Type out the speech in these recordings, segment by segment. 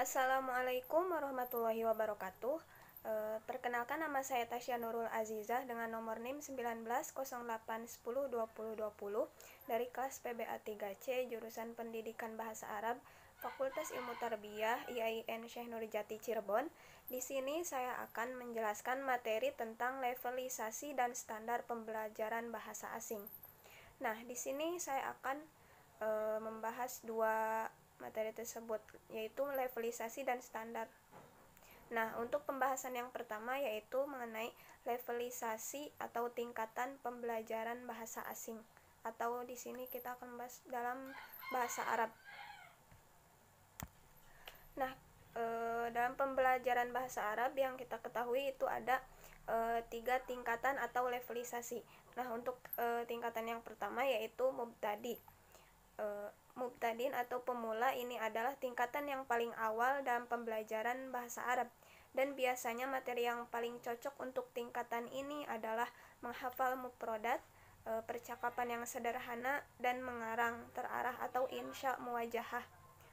Assalamualaikum warahmatullahi wabarakatuh. Perkenalkan, nama saya Tasya Nurul Azizah dengan nomor NIM 1908102020 dari kelas PBA 3C jurusan Pendidikan Bahasa Arab, Fakultas Ilmu Tarbiyah IAIN Syekh Nurjati Cirebon. Di sini saya akan menjelaskan materi tentang levelisasi dan standar pembelajaran bahasa asing. Nah, di sini saya akan membahas dua materi tersebut, yaitu levelisasi dan standar. Nah, untuk pembahasan yang pertama yaitu mengenai levelisasi atau tingkatan pembelajaran bahasa asing, atau di sini kita akan membahas dalam bahasa Arab. Nah, dalam pembelajaran bahasa Arab yang kita ketahui itu ada 3 tingkatan atau levelisasi. Nah, untuk tingkatan yang pertama yaitu mubtadi. Mubtadin atau pemula ini adalah tingkatan yang paling awal dalam pembelajaran bahasa Arab, dan biasanya materi yang paling cocok untuk tingkatan ini adalah menghafal mufradat, percakapan yang sederhana, dan mengarang terarah atau insya muwajahah.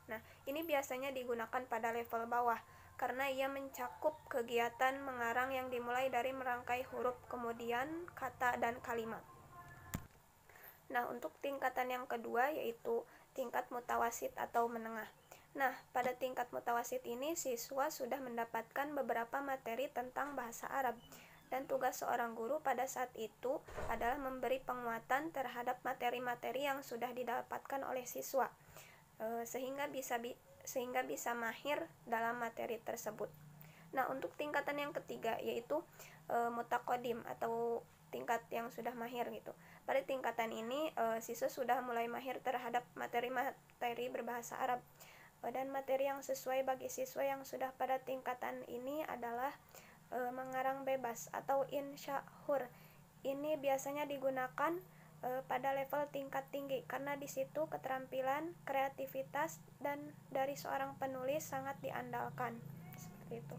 Nah, ini biasanya digunakan pada level bawah karena ia mencakup kegiatan mengarang yang dimulai dari merangkai huruf, kemudian kata dan kalimat. Nah, untuk tingkatan yang kedua yaitu tingkat mutawasit atau menengah. Nah, pada tingkat mutawasit ini siswa sudah mendapatkan beberapa materi tentang bahasa Arab, dan tugas seorang guru pada saat itu adalah memberi penguatan terhadap materi-materi yang sudah didapatkan oleh siswa, sehingga bisa mahir dalam materi tersebut. Nah, untuk tingkatan yang ketiga yaitu mutaqaddim atau tingkat yang sudah mahir gitu. Pada tingkatan ini siswa sudah mulai mahir terhadap materi-materi berbahasa Arab, dan materi yang sesuai bagi siswa yang sudah pada tingkatan ini adalah mengarang bebas atau insya hur. Ini biasanya digunakan pada level tingkat tinggi karena di situ keterampilan, kreativitas, dan dari seorang penulis sangat diandalkan. Seperti itu.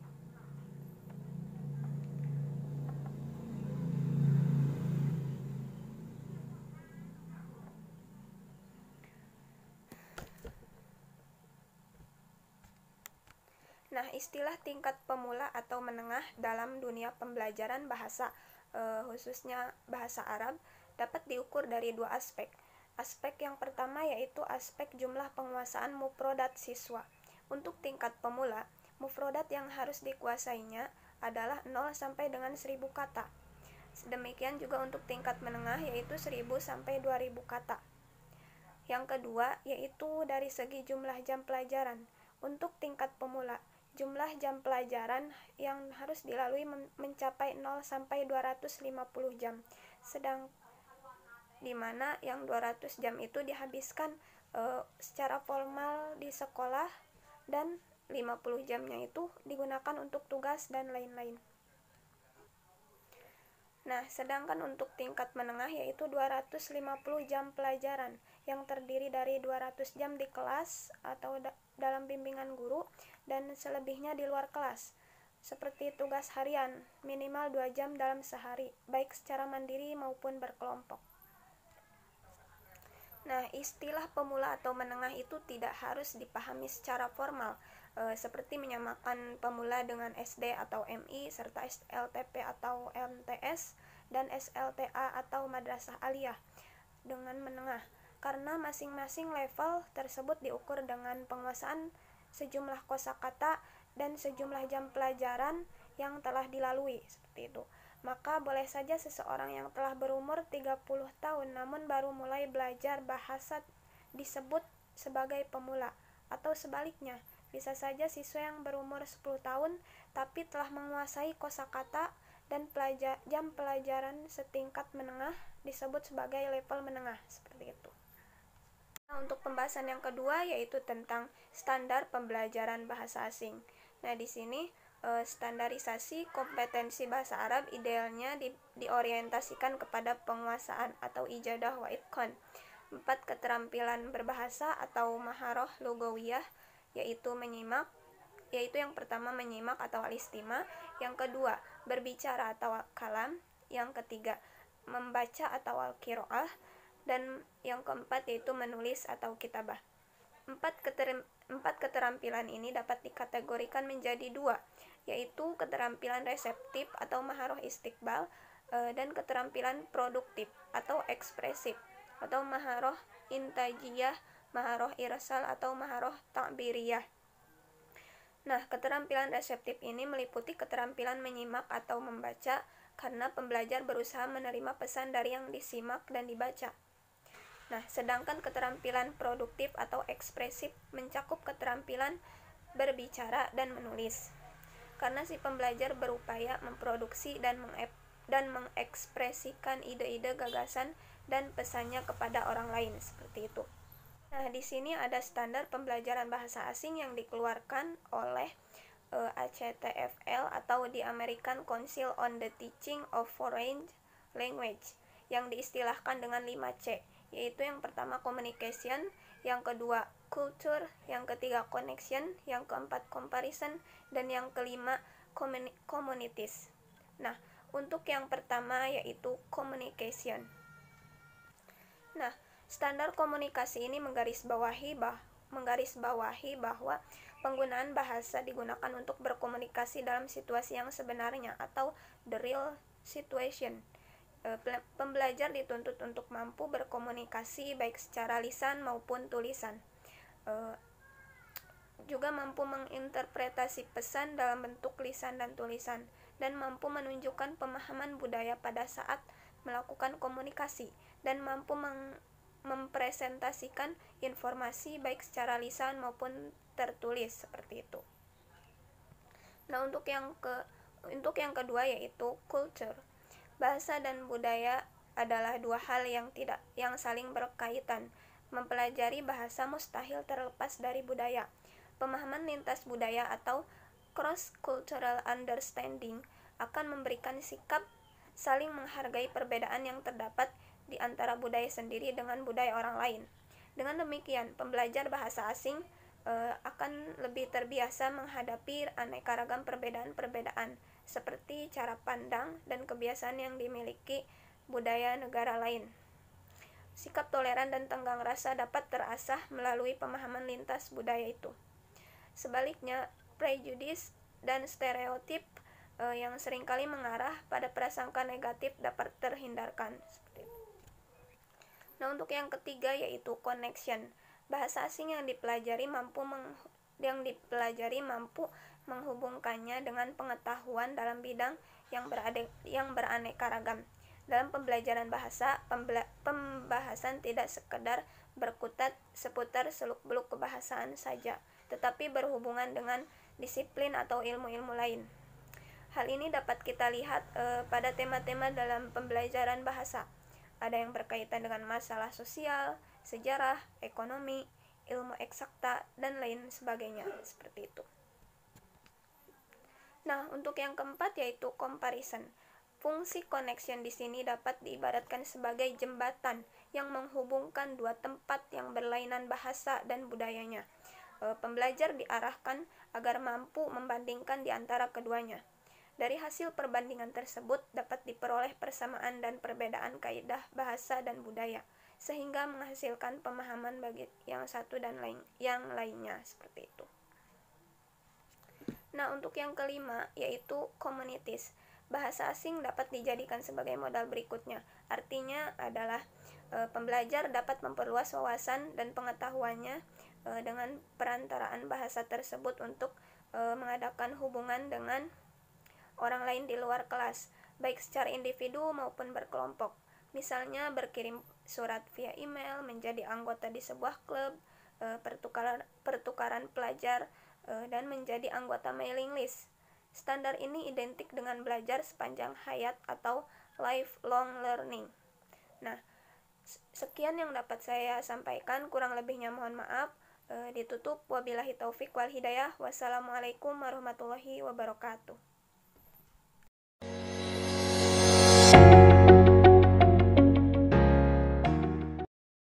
Nah, istilah tingkat pemula atau menengah dalam dunia pembelajaran bahasa, khususnya bahasa Arab, dapat diukur dari 2 aspek. Aspek yang pertama yaitu aspek jumlah penguasaan mufradat siswa. Untuk tingkat pemula, mufradat yang harus dikuasainya adalah 0 sampai dengan 1000 kata. Demikian juga untuk tingkat menengah yaitu 1000 sampai 2000 kata. Yang kedua yaitu dari segi jumlah jam pelajaran. Untuk tingkat pemula, jumlah jam pelajaran yang harus dilalui mencapai 0 sampai 250 jam. Sedang di mana yang 200 jam itu dihabiskan secara formal di sekolah, dan 50 jamnya itu digunakan untuk tugas dan lain-lain. Nah, sedangkan untuk tingkat menengah yaitu 250 jam pelajaran yang terdiri dari 200 jam di kelas atau dalam bimbingan guru, dan selebihnya di luar kelas, seperti tugas harian minimal 2 jam dalam sehari, baik secara mandiri maupun berkelompok. Nah, istilah pemula atau menengah itu tidak harus dipahami secara formal, seperti menyamakan pemula dengan SD atau MI, serta SLTP atau MTS, dan SLTA atau Madrasah Aliyah dengan menengah, karena masing-masing level tersebut diukur dengan penguasaan sejumlah kosakata dan sejumlah jam pelajaran yang telah dilalui, seperti itu. Maka boleh saja seseorang yang telah berumur 30 tahun namun baru mulai belajar bahasa disebut sebagai pemula, atau sebaliknya, bisa saja siswa yang berumur 10 tahun tapi telah menguasai kosakata dan jam pelajaran setingkat menengah disebut sebagai level menengah, seperti itu. Nah, untuk pembahasan yang kedua yaitu tentang standar pembelajaran bahasa asing. Nah, di sini standarisasi kompetensi bahasa Arab idealnya diorientasikan kepada penguasaan atau ijadah wa itqan. 4 keterampilan berbahasa atau maharoh lugawiyah, yaitu yang pertama menyimak atau al-istima, yang kedua berbicara atau kalam, yang ketiga membaca atau al-qiraah, Dan yang keempat yaitu menulis atau kitabah. Empat keterampilan ini dapat dikategorikan menjadi dua, yaitu keterampilan reseptif atau maharoh istiqbal, dan keterampilan produktif atau ekspresif, atau maharoh intajiyah, maharoh irsal, atau maharoh ta'biriyah. Nah, keterampilan reseptif ini meliputi keterampilan menyimak atau membaca, karena pembelajar berusaha menerima pesan dari yang disimak dan dibaca. Nah, sedangkan keterampilan produktif atau ekspresif mencakup keterampilan berbicara dan menulis, karena si pembelajar berupaya memproduksi dan mengekspresikan ide-ide, gagasan, dan pesannya kepada orang lain, seperti itu. Nah, di sini ada standar pembelajaran bahasa asing yang dikeluarkan oleh ACTFL atau the American Council on the Teaching of Foreign Language, yang diistilahkan dengan 5C, yaitu yang pertama communication, yang kedua culture, yang ketiga connection, yang keempat comparison, dan yang kelima communities. Nah, untuk yang pertama yaitu communication. Nah, standar komunikasi ini menggarisbawahi bahwa penggunaan bahasa digunakan untuk berkomunikasi dalam situasi yang sebenarnya atau the real situation. Pembelajar dituntut untuk mampu berkomunikasi baik secara lisan maupun tulisan, juga mampu menginterpretasi pesan dalam bentuk lisan dan tulisan, dan mampu menunjukkan pemahaman budaya pada saat melakukan komunikasi, dan mampu mempresentasikan informasi baik secara lisan maupun tertulis, seperti itu. Nah, untuk yang kedua yaitu culture. Bahasa dan budaya adalah dua hal yang saling berkaitan. Mempelajari bahasa mustahil terlepas dari budaya. Pemahaman lintas budaya atau cross-cultural understanding akan memberikan sikap saling menghargai perbedaan yang terdapat di antara budaya sendiri dengan budaya orang lain. Dengan demikian, pembelajar bahasa asing akan lebih terbiasa menghadapi aneka ragam perbedaan-perbedaan, seperti cara pandang dan kebiasaan yang dimiliki budaya negara lain. Sikap toleran dan tenggang rasa dapat terasah melalui pemahaman lintas budaya itu. Sebaliknya, prejudice dan stereotip yang seringkali mengarah pada prasangka negatif dapat terhindarkan. Nah, untuk yang ketiga yaitu connection. Bahasa asing yang dipelajari mampu menghubungkannya dengan pengetahuan dalam bidang yang beraneka ragam. Dalam pembelajaran bahasa, pembahasan tidak sekedar berkutat seputar seluk-beluk kebahasaan saja, tetapi berhubungan dengan disiplin atau ilmu-ilmu lain. Hal ini dapat kita lihat pada tema-tema dalam pembelajaran bahasa. Ada yang berkaitan dengan masalah sosial, sejarah, ekonomi, ilmu eksakta, dan lain sebagainya, seperti itu. Nah, untuk yang keempat yaitu comparison. Fungsi connection di sini dapat diibaratkan sebagai jembatan yang menghubungkan dua tempat yang berlainan bahasa dan budayanya. Pembelajar diarahkan agar mampu membandingkan di antara keduanya. Dari hasil perbandingan tersebut dapat diperoleh persamaan dan perbedaan kaidah bahasa dan budaya, sehingga menghasilkan pemahaman bagi yang satu dan yang lainnya, seperti itu. Nah, untuk yang kelima yaitu communities. Bahasa asing dapat dijadikan sebagai modal berikutnya. Artinya adalah pembelajar dapat memperluas wawasan dan pengetahuannya dengan perantaraan bahasa tersebut untuk mengadakan hubungan dengan orang lain di luar kelas, baik secara individu maupun berkelompok. Misalnya berkirim surat via email, menjadi anggota di sebuah klub, pertukaran pelajar, dan menjadi anggota mailing list. Standar ini identik dengan belajar sepanjang hayat atau lifelong learning. Nah, sekian yang dapat saya sampaikan, kurang lebihnya mohon maaf. Ditutup, wabillahi taufik wal hidayah. Wassalamualaikum warahmatullahi wabarakatuh.